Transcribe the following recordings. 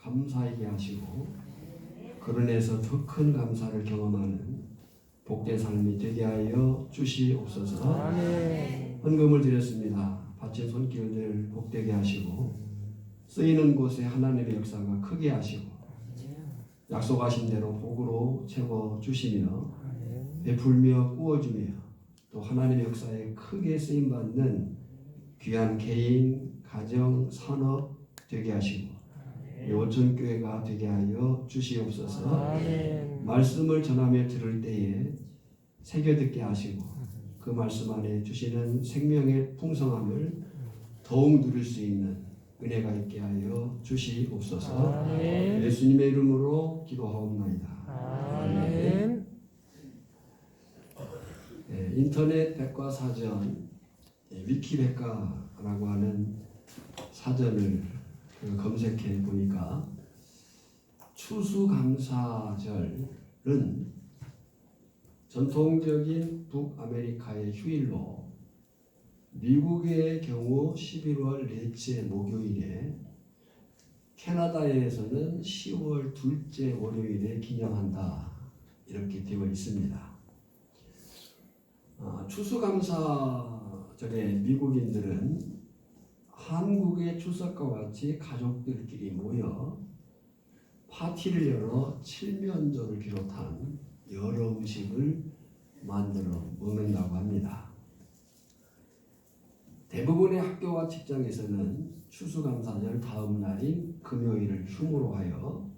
감사하게 하시고 그런에서 더 큰 감사를 경험하는 복된 삶이 되게 하여 주시옵소서. 아멘. 헌금을 드렸습니다. 바친 손길들 복되게 하시고 쓰이는 곳에 하나님의 역사가 크게 하시고 약속하신 대로 복으로 채워주시며 베풀며 꾸어주며 또 하나님의 역사에 크게 쓰임받는 귀한 개인, 가정, 산업 되게 하시고 오천교회가 되게 하여 주시옵소서. 아멘. 말씀을 전하며 들을 때에 새겨듣게 하시고 그 말씀 안에 주시는 생명의 풍성함을 더욱 누릴 수 있는 은혜가 있게 하여 주시옵소서. 아멘. 예수님의 이름으로 기도하옵나이다. 아멘. 네, 인터넷 백과사전 위키백과라고 하는 사전을 검색해 보니까 추수감사절은 전통적인 북아메리카의 휴일로 미국의 경우 11월 넷째 목요일에 캐나다에서는 10월 둘째 월요일에 기념한다 이렇게 되어 있습니다. 추수감사절에 미국인들은 한국의 추석과 같이 가족들끼리 모여 파티를 열어 칠면조를 비롯한 여러 음식을 만들어 먹는다고 합니다. 대부분의 학교와 직장에서는 추수감사절 다음 날인 금요일을 휴무로 하여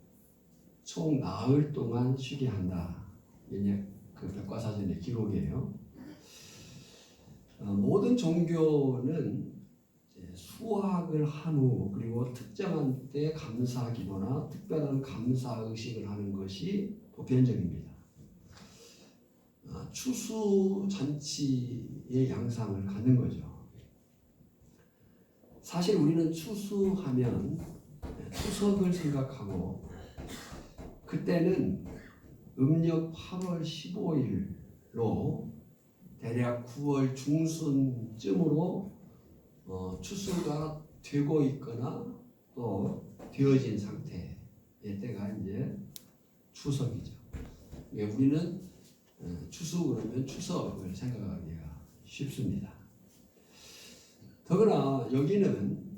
총 나흘 동안 쉬게 한다. 이게 그 백과사전의 기록이에요. 모든 종교는 수학을 한 후 그리고 특정한 때 감사기도나 특별한 감사의식을 하는 것이 보편적입니다. 추수잔치의 양상을 갖는 거죠. 사실 우리는 추수하면 추석을 생각하고 그때는 음력 8월 15일로 대략 9월 중순쯤으로 추수가 되고 있거나 또 되어진 상태의 때가 이제 추석이죠. 우리는 추수 그러면 추석을 생각하기가 쉽습니다. 더구나 여기는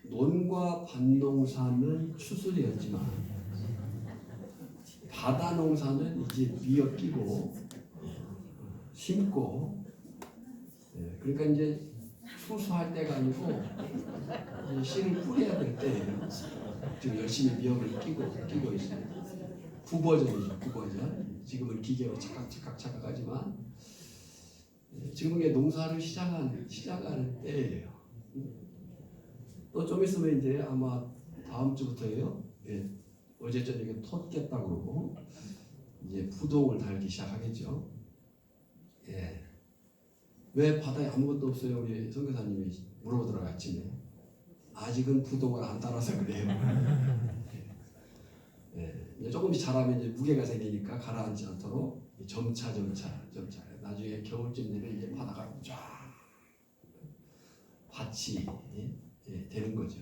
논과 밭농사는 추수되었지만 바다 농사는 이제 미어 끼고 심고 그러니까 이제 추수할 때가 아니고 씨를 뿌려야 될 때예요. 지금 열심히 미역을 끼고 있어요. 구버전이죠, 구버전. 지금은 기계로 착각 하지만 지금은 농사를 시작하는 때예요. 또 좀 있으면 이제 아마 다음 주부터요. 어제 저녁에 톳 깼다고 그러고 이제 부동을 달기 시작하겠죠. 왜 바다에 아무것도 없어요? 우리 선교사님이 물어보더라고요. 아침에. 아직은 부동을 안 따라서 그래요. 이제 조금씩 자라면 이제 무게가 생기니까 가라앉지 않도록 점차 나중에 겨울쯤 되면 이제 바다가 쫙 밭이 되는 거죠.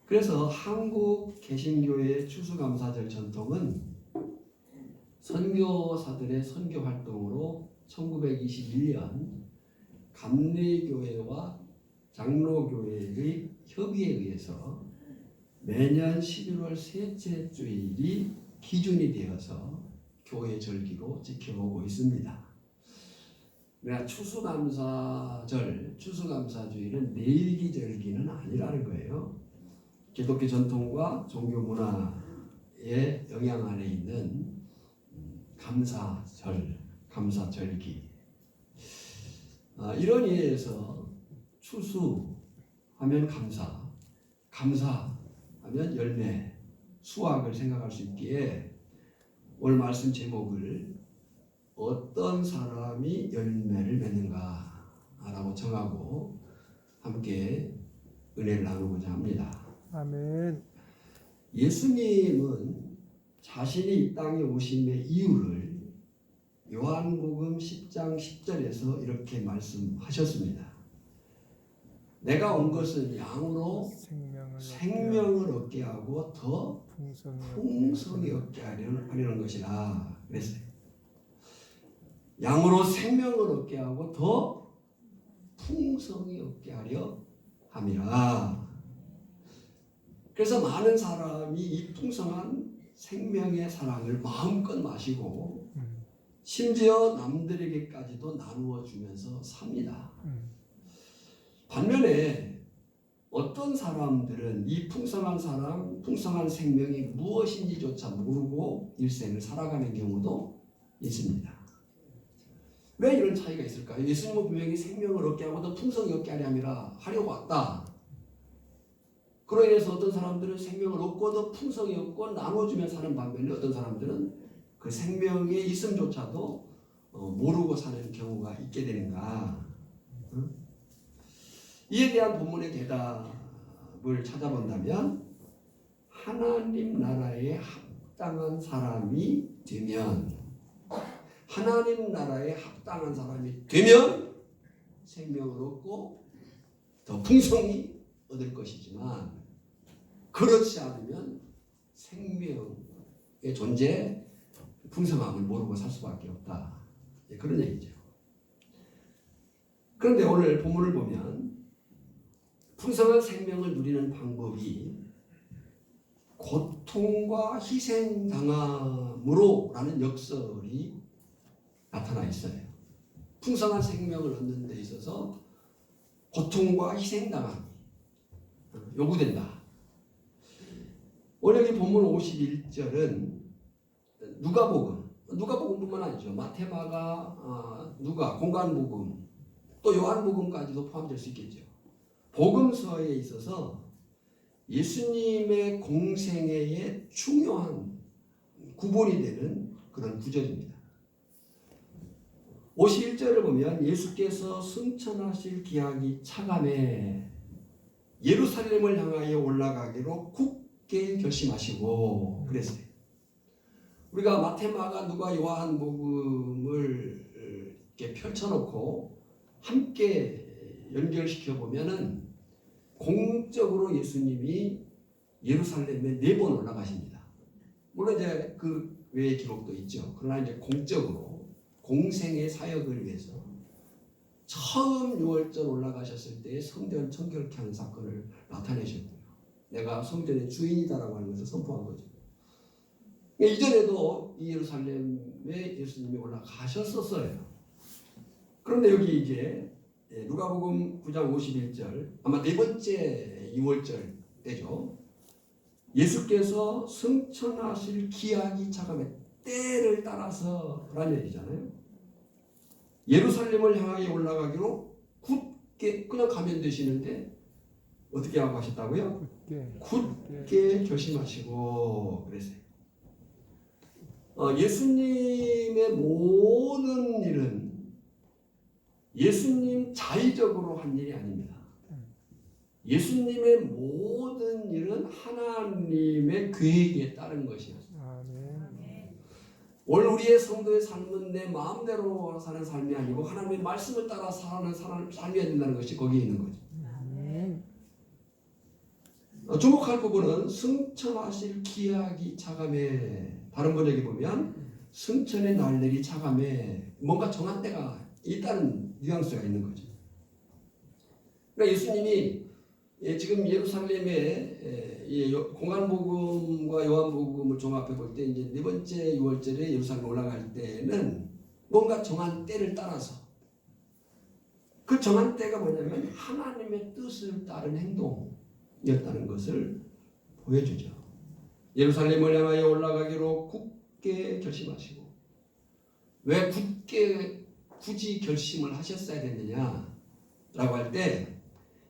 그래서 한국 개신교의 추수감사절 전통은 선교사들의 선교 활동으로 1921년 감리교회와 장로교회의 협의에 의해서 매년 11월 셋째 주일이 기준이 되어서 교회 절기로 지켜오고 있습니다. 그러나 추수감사주일은 내일기 절기는 아니라는 거예요. 기독교 전통과 종교 문화의 영향 안에 있는 감사절기. 이런 이해에서 추수하면 감사하면 열매, 수확을 생각할 수 있기에 오늘 말씀 제목을 어떤 사람이 열매를 맺는가라고 정하고 함께 은혜를 나누고자 합니다. 아멘. 예수님은 자신이 이 땅에 오심의 이유를 요한복음 10장 10절에서 이렇게 말씀하셨습니다. 내가 온 것은 양으로 생명을 얻게 하고 더 풍성히 얻게 하려는 것이라 그랬어요. 양으로 생명을 얻게 하고 더 풍성히 얻게 하려 함이라. 그래서 많은 사람이 이 풍성한 생명의 사랑을 마음껏 마시고 심지어 남들에게까지도 나누어 주면서 삽니다. 반면에 어떤 사람들은 이 풍성한 사랑, 풍성한 생명이 무엇인지조차 모르고 일생을 살아가는 경우도 있습니다. 왜 이런 차이가 있을까요? 예수님은 분명히 생명을 얻게 하고 더 풍성히 얻게 하려고 왔다. 그로 인해서 어떤 사람들은 생명을 얻고 더 풍성히 얻고 나눠주며 사는 반면에 어떤 사람들은 그 생명의 있음조차도 모르고 사는 경우가 있게 되는가? 이에 대한 본문의 대답을 찾아본다면 하나님 나라에 합당한 사람이 되면 하나님 나라에 합당한 사람이 되면 생명을 얻고 더 풍성히 얻을 것이지만 그렇지 않으면 생명의 존재, 풍성함을 모르고 살 수밖에 없다. 그런 얘기죠. 그런데 오늘 본문을 보면 풍성한 생명을 누리는 방법이 고통과 희생당함으로 라는 역설이 나타나 있어요. 풍성한 생명을 얻는 데 있어서 고통과 희생당함이 요구된다. 오늘 여기 본문 51절은 누가복음뿐만 아니죠. 마태, 마가, 누가, 공관복음, 또 요한복음까지도 포함될 수 있겠죠. 복음서에 있어서 예수님의 공생애의 중요한 구본이 되는 그런 구절입니다. 51절을 보면 예수께서 승천하실 기약이 차감해 예루살렘을 향하여 올라가기로 굳게 결심하시고 그랬어요. 우리가 마태, 마가, 누가, 요한복음을 이렇게 펼쳐놓고 함께 연결시켜 보면은 공적으로 예수님이 예루살렘에 4번 올라가십니다. 물론 이제 그 외의 기록도 있죠. 그러나 이제 공적으로 공생의 사역을 위해서 처음 6월절 올라가셨을 때 성전 청결케 하는 사건을 나타내셨고요. 내가 성전의 주인이다라고 하는 것을 선포한 거죠. 이전에도 이 예루살렘에 예수님이 올라가셨었어요. 그런데 여기 이제 누가복음 9장 51절 아마 4번째 6월절 때죠. 예수께서 승천하실 기약이 차감해 때를 따라서 라는 얘기잖아요. 예루살렘을 향하여 올라가기로 굳게 그냥 가면 되시는데 어떻게 하고 하셨다고요? 굳게 결심하시고 그랬어요. 예수님의 모든 일은 예수님 자의적으로 한 일이 아닙니다. 예수님의 모든 일은 하나님의 계획에 따른 것이었습니다. 오늘 우리의 성도의 삶은 내 마음대로 사는 삶이 아니고 하나님의 말씀을 따라 사는 삶이어야 된다는 것이 거기에 있는 거죠. 주목할 부분은 승천하실 기약이 차감해, 다른 번역에 보면 승천의 날들이 차감해, 뭔가 정한 때가 있다는 뉘앙스가 있는 거죠. 그러니까 예수님이 지금 예루살렘에 공관복음과 요한복음을 종합해 볼 때 이제 4번째 6월절에 예루살렘 올라갈 때는 뭔가 정한 때를 따라서 그 정한 때가 뭐냐면 하나님의 뜻을 따른 행동이었다는 것을 보여주죠. 예루살렘을 향하여 올라가기로 굳게 결심하시고, 왜 굳이 결심을 하셨어야 됐느냐라고 할 때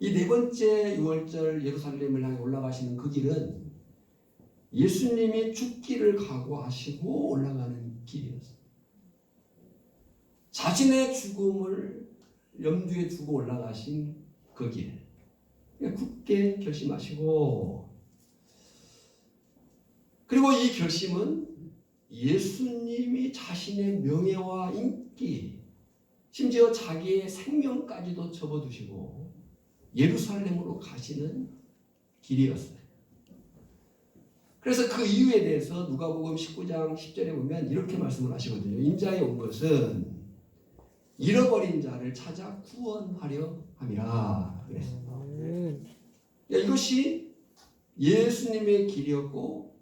이 4번째 6월절 예루살렘을 향해 올라가시는 그 길은 예수님이 죽기를 각오하시고 올라가는 길이었어요. 자신의 죽음을 염두에 두고 올라가신 그 길. 굳게 결심하시고, 그리고 이 결심은 예수님이 자신의 명예와 인기, 심지어 자기의 생명까지도 접어두시고 예루살렘으로 가시는 길이었어요. 그래서 그 이유에 대해서 누가복음 19장 10절에 보면 이렇게 말씀을 하시거든요. 인자에 온 것은 잃어버린 자를 찾아 구원하려 함이라 그랬어요. 아멘. 이것이 예수님의 길이었고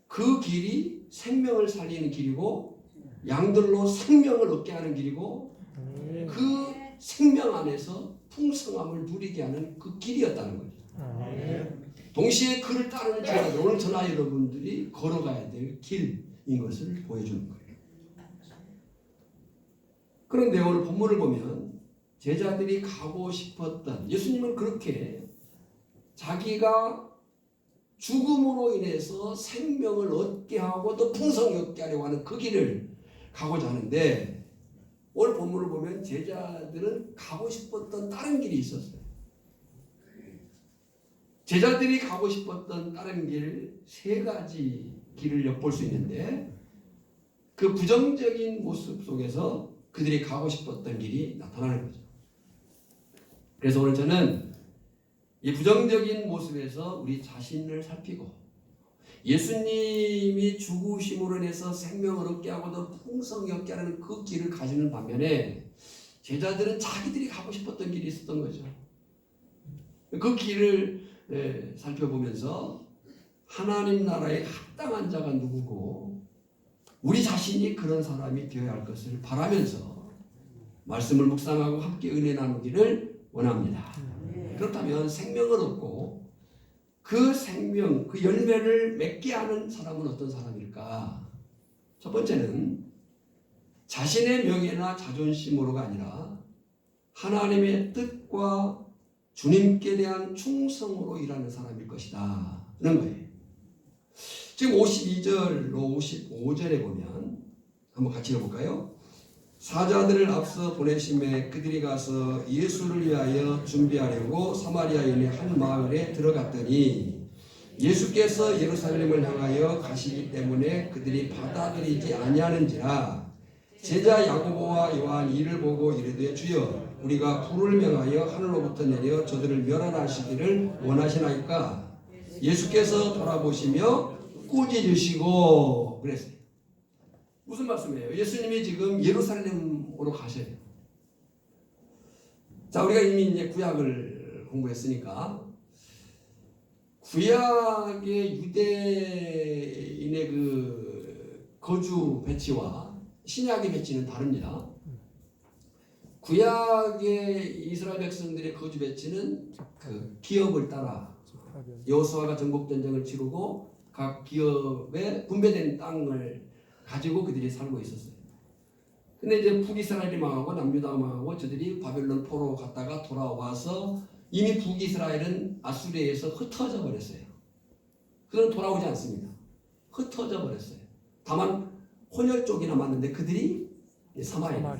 그 길이 생명을 살리는 길이고 양들로 생명을 얻게 하는 길이고 아멘. 그 생명 안에서 풍성함을 누리게 하는 그 길이었다는 거죠. 아멘. 동시에 그를 따르는 제자들, 오늘 저나 여러분들이 걸어가야 될 길인 것을 보여주는 거예요. 그런데 오늘 본문을 보면 제자들이 가고 싶었던, 예수님은 그렇게 자기가 죽음으로 인해서 생명을 얻게 하고 더 풍성히 얻게 하려고 하는 그 길을 가고자 하는데, 오늘 본문을 보면 제자들은 가고 싶었던 다른 길이 있었어요. 제자들이 가고 싶었던 다른 길, 세 가지 길을 엿볼 수 있는데, 그 부정적인 모습 속에서 그들이 가고 싶었던 길이 나타나는 거죠. 그래서 오늘 저는 이 부정적인 모습에서 우리 자신을 살피고 예수님이 죽으심으로 인해서 생명을 얻게 하고 더 풍성히 얻게 하는 그 길을 가지는 반면에 제자들은 자기들이 가고 싶었던 길이 있었던 거죠. 그 길을 살펴보면서 하나님 나라에 합당한 자가 누구고 우리 자신이 그런 사람이 되어야 할 것을 바라면서 말씀을 묵상하고 함께 은혜 나누기를 원합니다. 그렇다면 생명을 얻고 그 생명, 그 열매를 맺게 하는 사람은 어떤 사람일까? 첫 번째는 자신의 명예나 자존심으로가 아니라 하나님의 뜻과 주님께 대한 충성으로 일하는 사람일 것이다 는 거예요. 지금 52절로 55절에 보면 한번 같이 읽어볼까요? 사자들을 앞서 보내심에 그들이 가서 예수를 위하여 준비하려고 사마리아인의 한 마을에 들어갔더니 예수께서 예루살렘을 향하여 가시기 때문에 그들이 받아들이지 아니하는지라. 제자 야고보와 요한이 이를 보고 이르되 주여 우리가 불을 명하여 하늘로부터 내려 저들을 멸하시기를 원하시나이까? 예수께서 돌아보시며 꾸짖으시고 그랬어요. 무슨 말씀이에요? 예수님이 지금 예루살렘으로 가셔요. 자, 우리가 이미 이제 구약을 공부했으니까 구약의 유대인의 그 거주 배치와 신약의 배치는 다릅니다. 구약의 이스라엘 백성들의 거주 배치는 그 기업을 따라 여호수아가 전국 전쟁을 치르고 각 기업에 분배된 땅을 가지고 그들이 살고 있었어요. 근데 이제 북이스라엘이 망하고 남유다가 망하고 저들이 바벨론 포로 갔다가 돌아와서 이미 북이스라엘은 아수리에서 흩어져 버렸어요. 그들은 돌아오지 않습니다. 흩어져 버렸어요. 다만 혼혈 쪽이 남았는데 그들이 사마리아.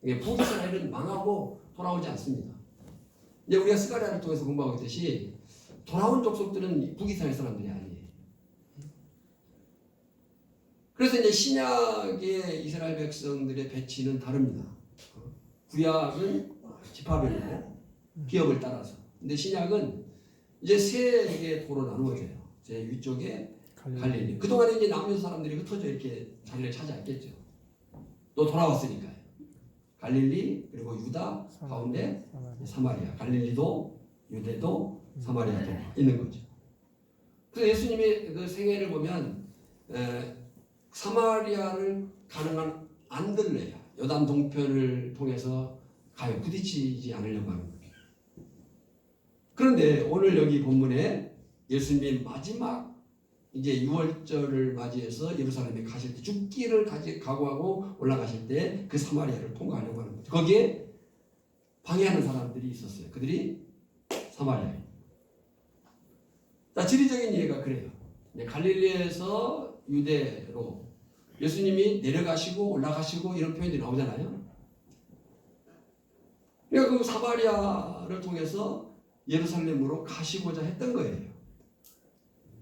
북이스라엘은 망하고 돌아오지 않습니다. 이제 우리가 스가랴를 통해서 공부하고 있듯이 돌아온 족속들은 북이스라엘 사람들이 아니에요. 그래서 이제 신약의 이스라엘 백성들의 배치는 다릅니다. 구약은 지파별로 기업을 따라서. 근데 신약은 이제 세 개의 도로 나누어져요. 제 위쪽에 갈릴리. 그동안에 이제 남유 사람들이 흩어져 이렇게 자리를 차지했겠죠. 또 돌아왔으니까요. 갈릴리 그리고 유다 가운데 사마리아. 갈릴리도 유대도 사마리아도 있는 거죠. 그래서 예수님의 그 생애를 보면 사마리아를 가능한 안들레야 요단 동편을 통해서 가요. 부딪히지 않으려고 하는 거예요. 그런데 오늘 여기 본문에 예수님이 마지막 이제 6월절을 맞이해서 예루살렘에 가실 때 죽기를 각오하고 올라가실 때 그 사마리아를 통과하려고 하는 거죠. 거기에 방해하는 사람들이 있었어요. 그들이 사마리아예요. 자, 지리적인 이해가 그래요. 갈릴리에서 유대로 예수님이 내려가시고 올라가시고 이런 표현들이 나오잖아요. 그러니까 그 사마리아를 통해서 예루살렘으로 가시고자 했던 거예요.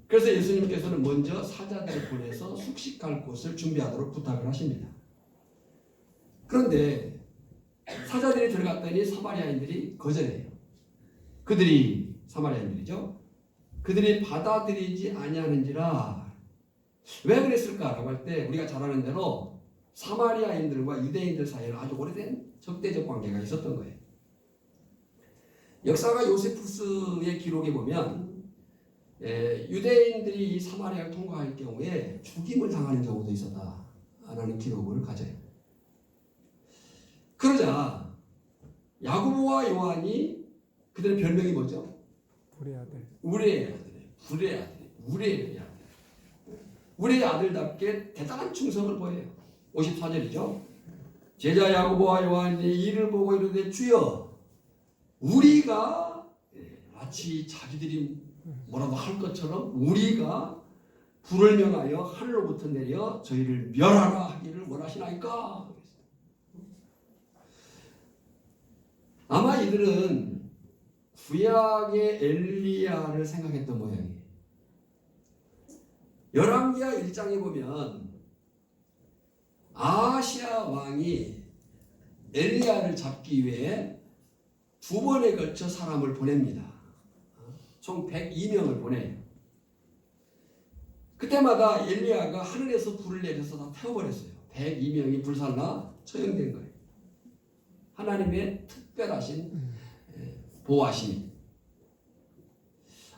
그래서 예수님께서는 먼저 사자들을 보내서 숙식할 곳을 준비하도록 부탁을 하십니다. 그런데 사자들이 들어갔더니 사마리아인들이 거절해요. 그들이 사마리아인들이죠. 그들이 받아들이지 아니하는지라. 왜 그랬을까라고 할 때 우리가 잘 아는 대로 사마리아인들과 유대인들 사이에는 아주 오래된 적대적 관계가 있었던 거예요. 역사가 요세푸스의 기록에 보면 유대인들이 이 사마리아를 통과할 경우에 죽임을 당하는 경우도 있었다라는 기록을 가져요. 그러자 야고보와 요한이 그들의 별명이 뭐죠? 불의 아들. 우리의 아들, 불의 아들, 우리의 아들. 우리의 아들답게 대단한 충성을 보여요. 54절이죠. 제자 야고보와 요한이 이를 보고 이르되 주여 우리가 마치 자기들이 뭐라도 할 것처럼 우리가 불을 명하여 하늘로부터 내려 저희를 멸하라 하기를 원하시나이까? 아마 이들은 구약의 엘리야를 생각했던 모양이에요. 열왕기하 1장에 보면 아하시아 왕이 엘리야를 잡기 위해 2번에 걸쳐 사람을 보냅니다. 총 102명을 보내요. 그때마다 엘리야가 하늘에서 불을 내려서 다 태워버렸어요. 102명이 불살라 처형된 거예요. 하나님의 특별하신 보호하심이.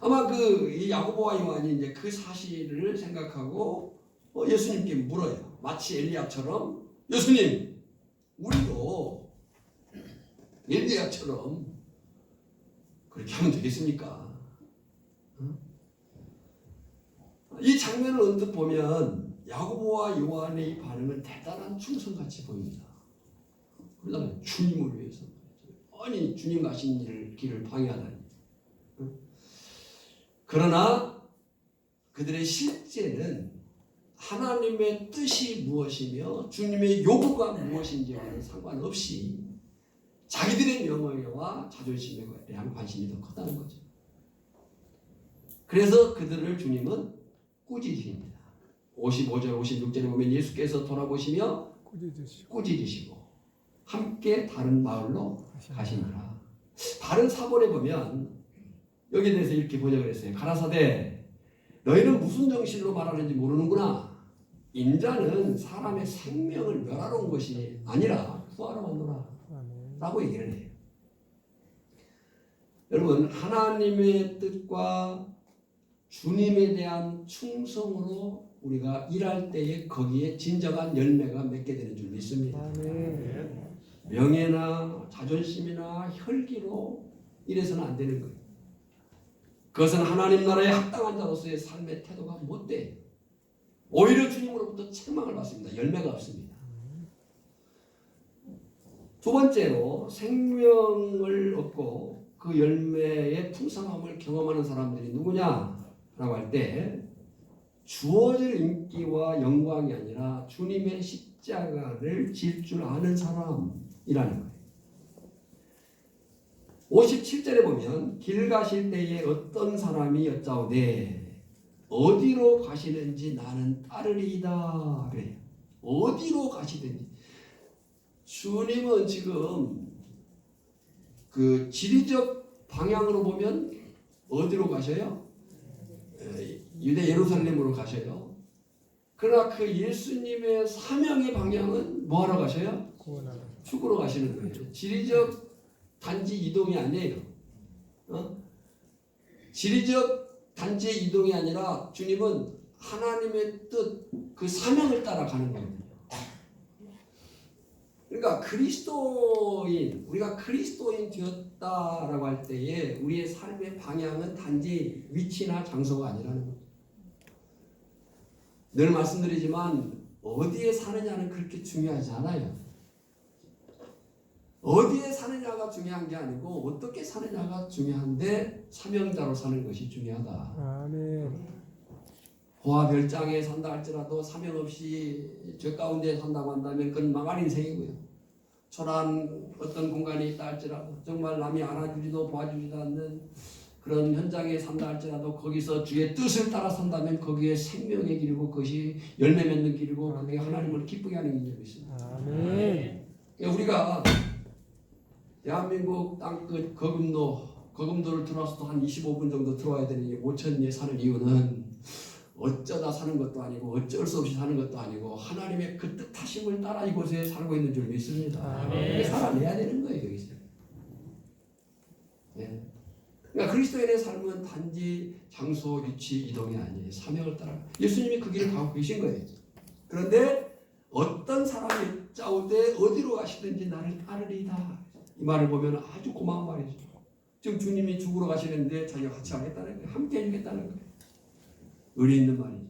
아마 이 야고보와 요한이 이제 그 사실을 생각하고 예수님께 물어요. 마치 엘리야처럼 예수님, 우리도 엘리야처럼 그렇게 하면 되겠습니까? 이 장면을 언뜻 보면 야고보와 요한의 이 반응은 대단한 충성같이 보입니다. 그러다가 주님을 위해서 아니 주님 가신 길을 방해하다니. 그러나 그들의 실제는 하나님의 뜻이 무엇이며 주님의 요구가 무엇인지와는 상관없이 자기들의 명예와 자존심에 대한 관심이 더 컸다는 거죠. 그래서 그들을 주님은 꾸짖으십니다. 55절 56절에 보면 예수께서 돌아보시며 꾸짖으시고 함께 다른 마을로 가시니라. 다른 사본에 보면 여기에 대해서 이렇게 번역을 했어요. 가라사대 너희는 무슨 정신으로 말하는지 모르는구나. 인자는 사람의 생명을 멸하러 온 것이 아니라 구하러 왔노라 라고 얘기를 해요. 여러분 하나님의 뜻과 주님에 대한 충성으로 우리가 일할 때에 거기에 진정한 열매가 맺게 되는 줄 믿습니다. 명예나 자존심이나 혈기로 이래서는 안 되는 거예요. 그것은 하나님 나라에 합당한 자로서의 삶의 태도가 못 돼요. 오히려 주님으로부터 책망을 받습니다. 열매가 없습니다. 두 번째로 생명을 얻고 그 열매의 풍성함을 경험하는 사람들이 누구냐라고 할 때 주어질 인기와 영광이 아니라 주님의 십자가를 질 줄 아는 사람이라는 거예요. 57절에 보면 길 가실 때에 어떤 사람이 여짜오되 어디로 가시는지 나는 따르리이다 그래요. 어디로 가시든지 주님은 지금 그 지리적 방향으로 보면 어디로 가셔요? 유대 예루살렘으로 가셔요. 그러나 그 예수님의 사명의 방향은 뭐하러 가셔요? 죽으러 가시는 거예요. 지리적 단지 이동이 아니에요. 지리적 단지 이동이 아니라 주님은 하나님의 뜻, 그 사명을 따라가는 거거든요. 그러니까 우리가 그리스도인 되었다라고 할 때에 우리의 삶의 방향은 단지 위치나 장소가 아니라는 거죠. 늘 말씀드리지만 어디에 사느냐는 그렇게 중요하지 않아요. 어디에 사느냐가 중요한 게 아니고 어떻게 사느냐가 중요한데 사명자로 사는 것이 중요하다. 아멘. 고아 별장에 산다 할지라도 사명 없이 저 가운데 산다고 한다면 그건 망할 인생이고요. 초라한 어떤 공간에 있다 할지라도 정말 남이 알아주지도 도와주지도 않는 그런 현장에 산다 할지라도 거기서 주의 뜻을 따라 산다면 거기에 생명의 길이고 그것이 열매 맺는 길이고 그게 하나님을 기쁘게 하는 길이 있습니다. 아멘. 우리가 대한민국 땅끝 거금도 거금도를 들어와서도 한 25분 정도 들어와야 되니 5천리에 사는 이유는 어쩌다 사는 것도 아니고 어쩔 수 없이 사는 것도 아니고 하나님의 그 뜻하심을 따라 이곳에 살고 있는 줄 믿습니다. 그게 살아내야 되는 거예요, 여기서. 네. 그러니까 그리스도인의 삶은 단지 장소, 위치, 이동이 아니에요. 사명을 따라. 예수님이 그 길을 가고 계신 거예요. 그런데 어떤 사람이 짜오되 어디로 가시든지 나를 따르리다. 이 말을 보면 아주 고마운 말이죠. 지금 주님이 죽으러 가시는데 자기가 같이 하겠다는 거예요. 함께 해주겠다는 거예요. 의리 있는 말이죠.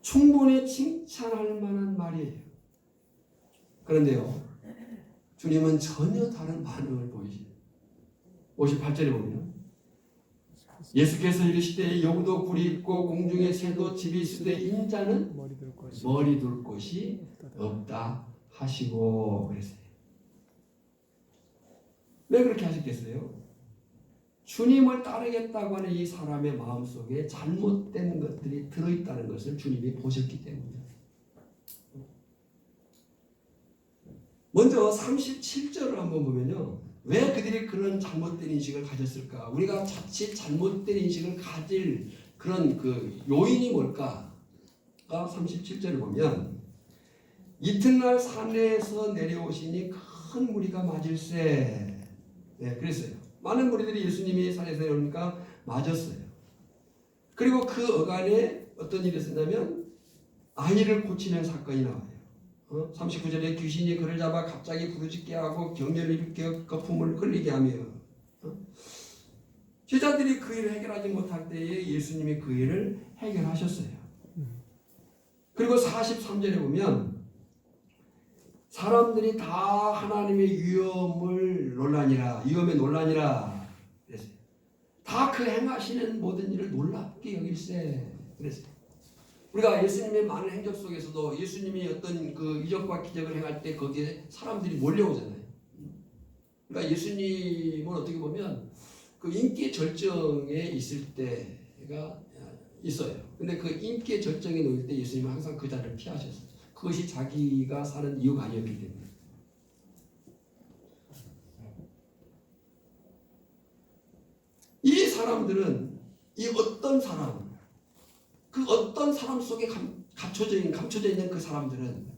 충분히 칭찬할 만한 말이에요. 그런데요, 주님은 전혀 다른 반응을 보이시죠. 58절에 보면 예수께서 이르시되 여우도 굴이 있고 공중에 새도 집이 있으되 인자는 머리 둘 곳이 없다 하시고 그랬어요. 왜 그렇게 하셨겠어요? 주님을 따르겠다고 하는 이 사람의 마음속에 잘못된 것들이 들어있다는 것을 주님이 보셨기 때문이에요. 먼저 37절을 한번 보면요. 왜 그들이 그런 잘못된 인식을 가졌을까? 우리가 자칫 잘못된 인식을 가질 그런 그 요인이 뭘까? 37절을 보면 이튿날 산에서 내려오시니 큰 무리가 맞을세. 네, 그랬어요. 많은 무리들이 예수님이 산에서 내려오니까 맞았어요. 그리고 그 어간에 어떤 일이 있었냐면 아이를 고치는 사건이 나와요. 39절에 귀신이 그를 잡아 갑자기 부르짖게 하고 경련을 일으켜 거품을 흘리게 하며 제자들이 그 일을 해결하지 못할 때에 예수님이 그 일을 해결하셨어요. 그리고 43절에 보면 사람들이 다 하나님의 위엄에 놀라니라 그랬어요. 다 그 행하시는 모든 일을 놀랍게 여길세 그랬어요. 우리가 예수님의 많은 행적 속에서도 예수님이 어떤 그 이적과 기적을 행할 때 거기에 사람들이 몰려오잖아요. 그러니까 예수님은 어떻게 보면 그 인기 절정에 있을 때가 있어요. 근데 그 인기 절정에 놓일 때 예수님은 항상 그 자리를 피하셨어요. 그것이 자기가 사는 이유가 아니었기 때문에. 이 사람들은 이 어떤 사람, 그 어떤 사람 속에 감춰져 있는 그 사람들은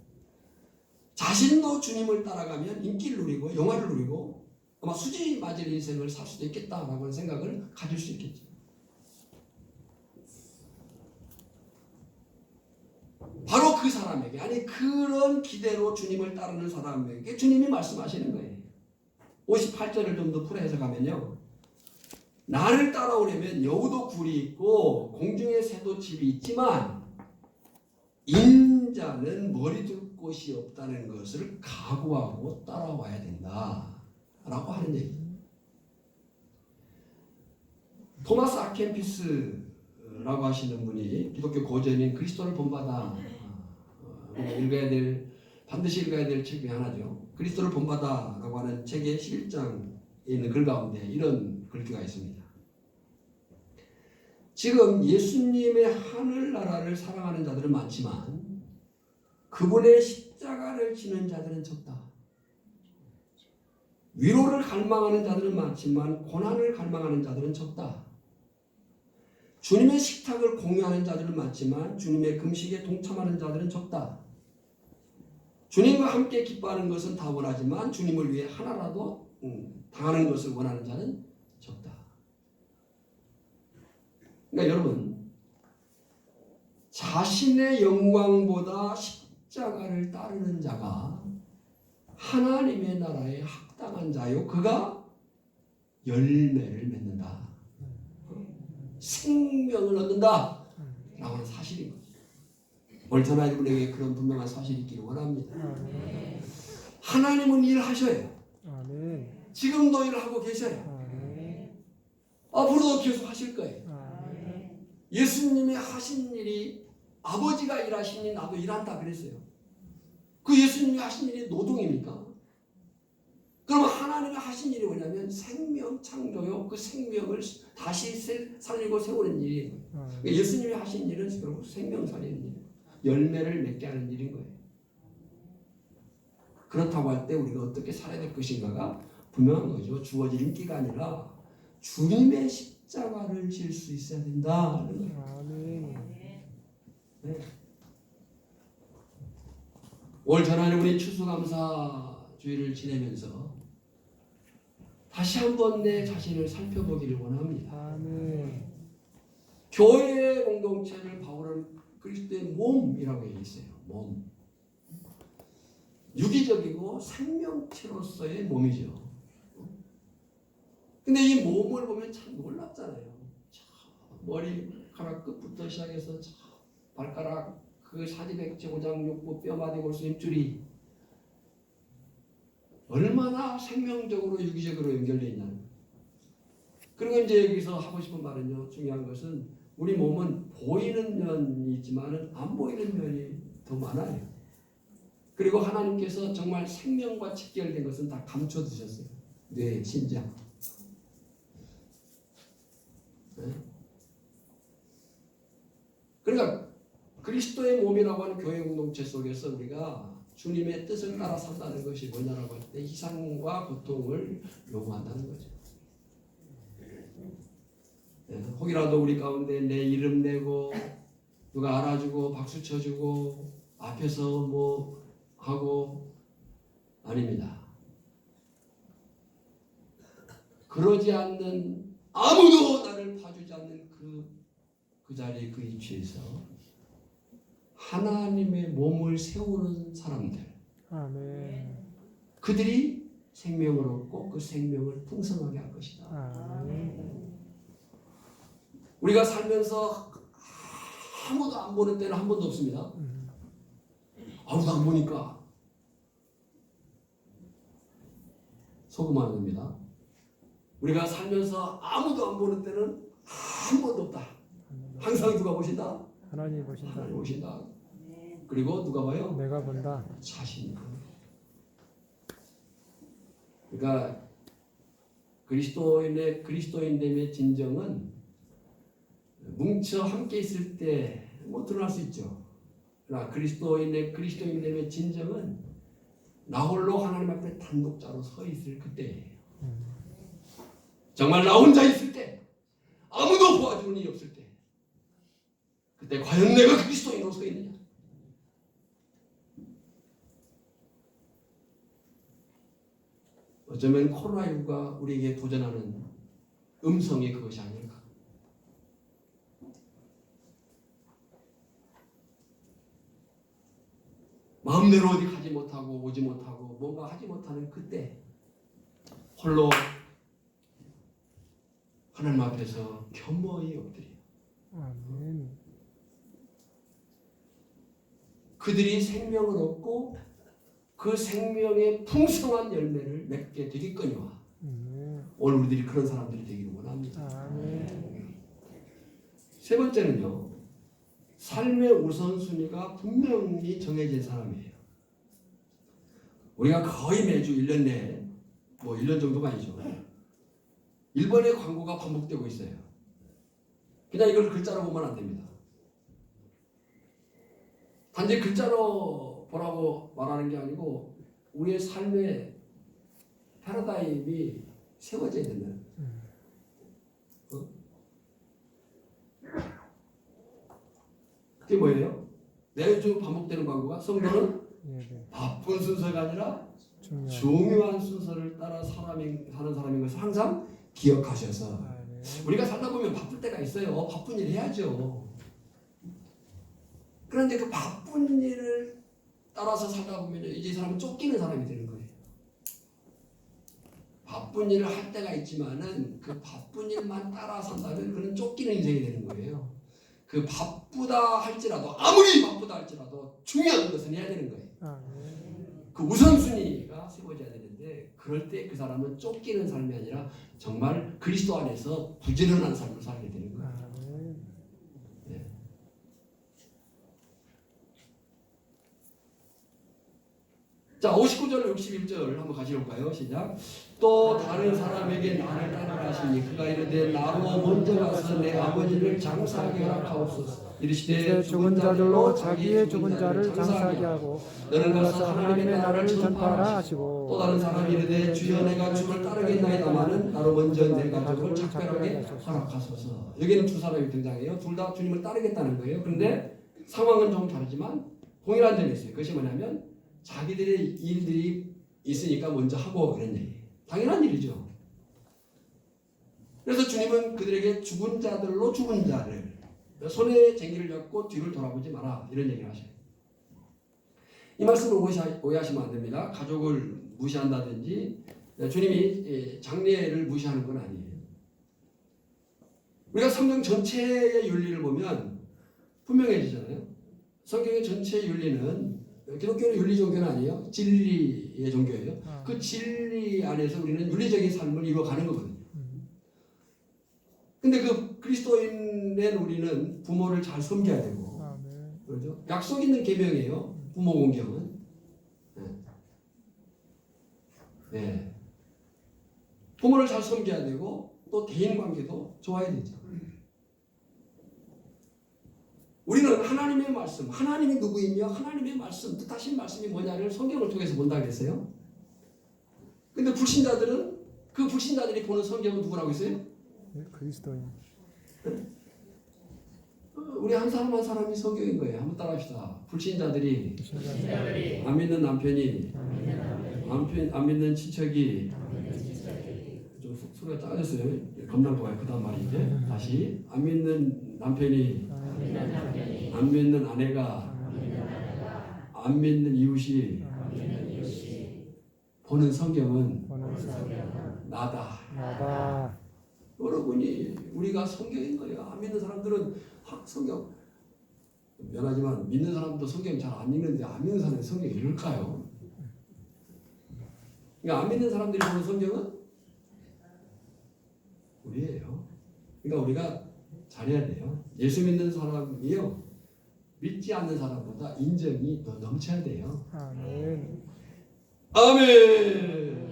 자신도 주님을 따라가면 인기를 누리고 영화를 누리고 아마 수지 맞을 인생을 살 수도 있겠다라고 하는 생각을 가질 수 있겠죠. 바로 그 사람에게, 아니 그런 기대로 주님을 따르는 사람에게 주님이 말씀하시는 거예요. 58절을 좀 더 풀어 해석하면요. 나를 따라오려면 여우도 굴이 있고 공중에 새도 집이 있지만 인자는 머리 둘 곳이 없다는 것을 각오하고 따라와야 된다 라고 하는 얘기예요. 토마스 아켄피스라고 하시는 분이 기독교 고전인 그리스도를 본받아 반드시 읽어야 될 책 중에 하나죠. 그리스도를 본받아라고 하는 책의 11장에 있는 글 가운데 이런 글귀가 있습니다. 지금 예수님의 하늘나라를 사랑하는 자들은 많지만 그분의 십자가를 지는 자들은 적다. 위로를 갈망하는 자들은 많지만 고난을 갈망하는 자들은 적다. 주님의 식탁을 공유하는 자들은 많지만 주님의 금식에 동참하는 자들은 적다. 주님과 함께 기뻐하는 것은 다 원하지만 주님을 위해 하나라도 당하는 것을 원하는 자는 적다. 그러니까 여러분, 자신의 영광보다 십자가를 따르는 자가 하나님의 나라에 합당한 자요, 그가 열매를 맺는다, 생명을 얻는다 라고 하는 사실인 거죠. 오늘 저나 여러분에게 그런 분명한 사실이 있기를 원합니다. 하나님은 일하셔요. 지금도 일하고 계셔요. 앞으로도 계속 하실 거예요. 예수님이 하신 일이 아버지가 일하시니 나도 일한다 그랬어요. 그 예수님이 하신 일이 노동입니까? 그러면 하나님이 하신 일이 뭐냐면 생명 창조요. 그 생명을 다시 살리고 세우는 일이에요. 예수님이 하신 일은 결국 생명 살리는 일이에요. 열매를 맺게 하는 일인 거예요. 그렇다고 할 때 우리가 어떻게 살아야 될 것인가가 분명한 거죠. 주어질 인기가 아니라 주님의 십자가를 질 수 있어야 된다는 거예요. 아멘. 네. 올 전하는 우리 추수감사주의를 지내면서 다시 한번 내 자신을 살펴보기를 원합니다. 아멘. 교회 공동체를 바울은 그리스도의 몸이라고 얘기했어요. 몸. 유기적이고 생명체로서의 몸이죠. 근데 이 몸을 보면 참 놀랍잖아요. 머리카락 끝부터 시작해서 발가락 그 사지백제 오장육부 뼈마디 골수 힘줄이 얼마나 생명적으로 유기적으로 연결되어 있냐. 그리고 이제 여기서 하고 싶은 말은요. 중요한 것은 우리 몸은 보이는 면이 있지만 안 보이는 면이 더 많아요. 그리고 하나님께서 정말 생명과 직결된 것은 다 감춰두셨어요. 뇌, 심장. 네? 그러니까 그리스도의 몸이라고 하는 교회 공동체 속에서 우리가 주님의 뜻을 따라 산다는 것이 뭐냐라고 할 때 희생과 고통을 요구한다는 거죠. 네, 혹이라도 우리 가운데 내 이름 내고 누가 알아주고 박수 쳐주고 앞에서 뭐 하고 아닙니다. 그러지 않는 아무도 나를 봐주지 않는 그 자리 그 위치에서 하나님의 몸을 세우는 사람들 아멘. 그들이 생명을 얻고 그 생명을 풍성하게 할 것이다. 아멘. 우리가 살면서 아무도 안 보는 때는 한 번도 없습니다. 아무도 안 보니까 소금하는 겁니다. 우리가 살면서 아무도 안 보는 때는 한 번도 없다. 항상 누가 보신다? 하나님 보신다. 하나님 보신다. 그리고 누가 봐요? 내가 본다. 자신이. 그러니까 그리스도인됨의 진정은 뭉쳐 함께 있을 때 뭐 드러날 수 있죠. 그러나 그리스도인됨의 진정은 나 홀로 하나님 앞에 단독자로 서 있을 그때예요. 정말 나 혼자 있을 때, 아무도 도와주는 일이 없을 때, 그때 과연 내가 그리스도인으로 서 있느냐? 어쩌면 코로나19가 우리에게 도전하는 음성이 그것이 아닐까. 마음대로 어디 가지 못하고 오지 못하고 뭔가 하지 못하는 그때 홀로 하나님 앞에서 겸허히 엎드려. 아멘. 그들이 생명을 얻고 그 생명의 풍성한 열매를 맺게 되겠거니와 오늘 우리들이 그런 사람들이 되기를 원합니다. 아멘. 세 번째는요. 삶의 우선순위가 분명히 정해진 사람이에요. 우리가 거의 매주 1년 내에 뭐 1년 정도가 아니죠. 1번의 광고가 반복되고 있어요. 그냥 이걸 글자로 보면 안 됩니다. 단지 글자로 보라고 말하는 게 아니고 우리의 삶의 패러다임이 세워져야 된다. 그게 뭐예요? 매주 반복되는 광고가 성도는 바쁜 순서가 아니라 중요한 순서를 따라 사는 사람인 것을 항상 기억하셔서 우리가 살다 보면 바쁠 때가 있어요. 바쁜 일 해야죠. 그런데 그 바쁜 일을 따라서 살다 보면 이제 이 사람은 쫓기는 사람이 되는 거예요. 바쁜 일을 할 때가 있지만은 그 바쁜 일만 따라 산다면 그는 쫓기는 인생이 되는 거예요. 그 바쁘다 할지라도 아무리 바쁘다 할지라도 중요한 것은 해야 되는 거예요. 그 우선순위가 세워져야 되는데 그럴 때 그 사람은 쫓기는 삶이 아니라 정말 그리스도 안에서 부지런한 삶을 살게 되는 거예요. 네. 자, 59절, 61절 한번 같이 볼까요? 시작. 또 다른 사람에게 나를 따르라 하시니 그가 이르되 나로 먼저 가서 내 아버지를 장사하게 하옵소서. 이르시되 죽은 자들로 자기의 죽은 자를 장사하게 하고 너는 가서 가서 하나님의 나라를 전파하라 하시고 또 다른 사람이 이르되 주여 내가 주를 따르겠나이다마는 나로 먼저 내 가족을 작별하게 허락하소서. 여기는 두 사람이 등장해요. 둘 다 주님을 따르겠다는 거예요. 그런데 상황은 좀 다르지만 동일한 점이 있어요. 그것이 뭐냐면 자기들의 일들이 있으니까 먼저 하고 이런 얘기예요. 당연한 일이죠. 그래서 주님은 그들에게 죽은 자들로 죽은 자를 손에 쟁기를 잡고 뒤를 돌아보지 마라 이런 얘기를 하셔요. 이 말씀을 오해하시면 안 됩니다. 가족을 무시한다든지 주님이 장례를 무시하는 건 아니에요. 우리가 성경 전체의 윤리를 보면 분명해지잖아요. 성경의 전체 윤리는 기독교는 윤리 종교는 아니에요. 진리의 종교예요. 그 진리 안에서 우리는 윤리적인 삶을 이루어가는 거거든요. 근데 그 그리스도인된 우리는 부모를 잘 섬겨야 되고, 그렇죠? 약속 있는 계명이에요. 부모 공경은. 네. 부모를 잘 섬겨야 되고 또 대인 관계도 좋아야 되죠. 우리는 하나님의 말씀, 하나님이 누구이며 하나님의 말씀, 뜻하신 말씀이 뭐냐를 성경을 통해서 본다 그랬어요. 근데 불신자들은 그 불신자들이 보는 성경은 누구라고 했어요? 그리스도인. 우리 한 사람 한 사람이 성경인 거예요. 한번 따라합시다. 불신자들이 안 믿는 남편이 안 믿는 친척이 좀 소리가 작아졌어요. 감당 좋아요. 그 다음 말이 이제 다시 안 믿는 남편이 안 믿는 아내가 안 믿는 이웃이 보는 성경은 나다. 여러분이 우리가 성경인 거예요. 안 믿는 사람들은 성경 미안하지만 믿는 사람도 성경 잘 안 읽는데 안 믿는 사람이 성경 읽을까요? 그러니까 안 믿는 사람들이 보는 성경은 우리예요. 그러니까 우리가 잘해야 돼요. 예수 믿는 사람이요 믿지 않는 사람보다 인정이 더 넘쳐야 돼요. 아멘. 아멘.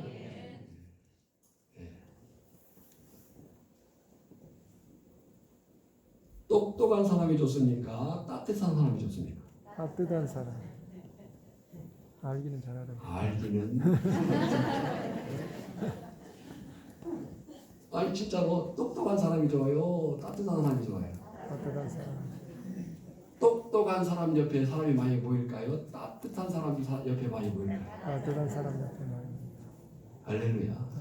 똑똑한 사람이 좋습니까? 따뜻한 사람이 좋습니까? 따뜻한 사람. 알기는 잘하는. 알기는. 아니 진짜로 똑똑한 사람이 좋아요? 따뜻한 사람이 좋아요? 따뜻한 사람. 똑똑한 사람 옆에 사람이 많이 보일까요? 따뜻한 사람 옆에 많이 보일까요? 따뜻한 사람 옆에 많이. 할렐루야.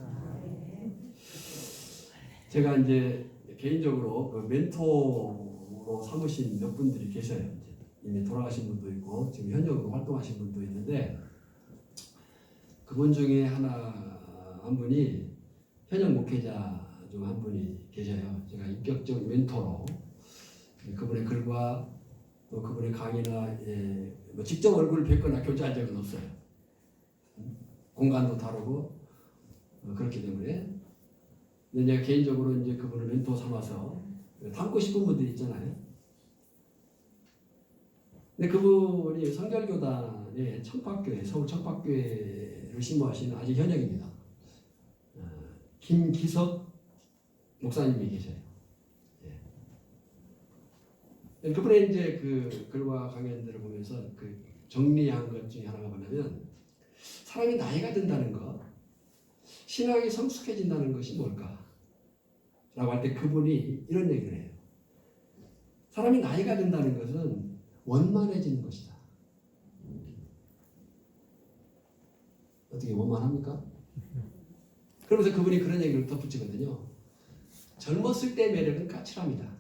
제가 이제 개인적으로 그 멘토로 삼으신 몇 분들이 계셔요. 이미 돌아가신 분도 있고 지금 현역으로 활동하신 분도 있는데 그분 중에 한 분이 현역 목회자 중 한 분이 계셔요. 제가 인격적 멘토로 그분의 글과 또 그분의 강의나 뭐 직접 얼굴을 뵙거나 교제한 적은 없어요. 공간도 다르고 그렇기 때문에 근데 제가 개인적으로 이제 그분을 멘토 삼아서 닮고 싶은 분들이 있잖아요. 근데 그분이 성결교단의 청파교회, 서울 청파교회를 신부하시는 아직 현역입니다. 김기석 목사님이 계셔요. 예. 그분의 이제 그 글과 강연들을 보면서 그 정리한 것 중에 하나가 뭐냐면 사람이 나이가 든다는 것, 신앙이 성숙해진다는 것이 뭘까? 라고 할 때 그분이 이런 얘기를 해요. 사람이 나이가 든다는 것은 원만해지는 것이다. 어떻게 원만합니까? 그러면서 그분이 그런 얘기를 덧붙이거든요. 젊었을 때 매력은 까칠합니다.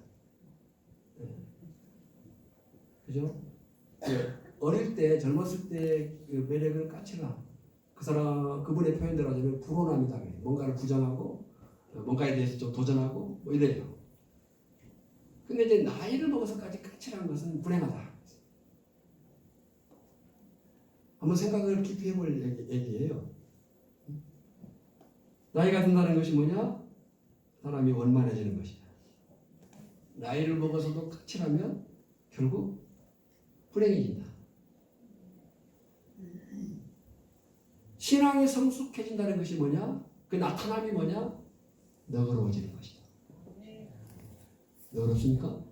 그죠? 어릴 때 젊었을 때 그 매력은 까칠함. 그분의 표현대로 하자면 불온합니다. 뭔가를 부정하고 뭔가에 대해서 좀 도전하고 뭐 이래요. 근데 이제 나이를 먹어서까지 까칠한 것은 불행하다. 한번 생각을 깊이 해볼 얘기예요. 나이가 든다는 것이 뭐냐? 사람이 원만해지는 것이다. 나이를 먹어서도 까칠하면 결국 불행해진다. 신앙이 성숙해진다는 것이 뭐냐? 그 나타남이 뭐냐? 너그러워지는 것이다. 너그럽습니까?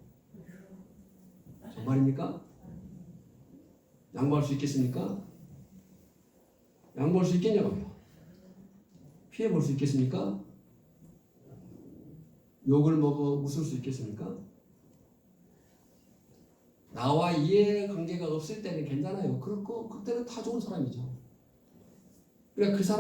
정말입니까? 양보할 수 있겠습니까? 양보할 수 있겠냐고요. 피해볼 수 있겠습니까? 욕을 먹어 웃을 수 있겠습니까? 나와 이해관계가 없을 때는 괜찮아요. 그렇고 그때는 다 좋은 사람이죠. 그러니까 그 사람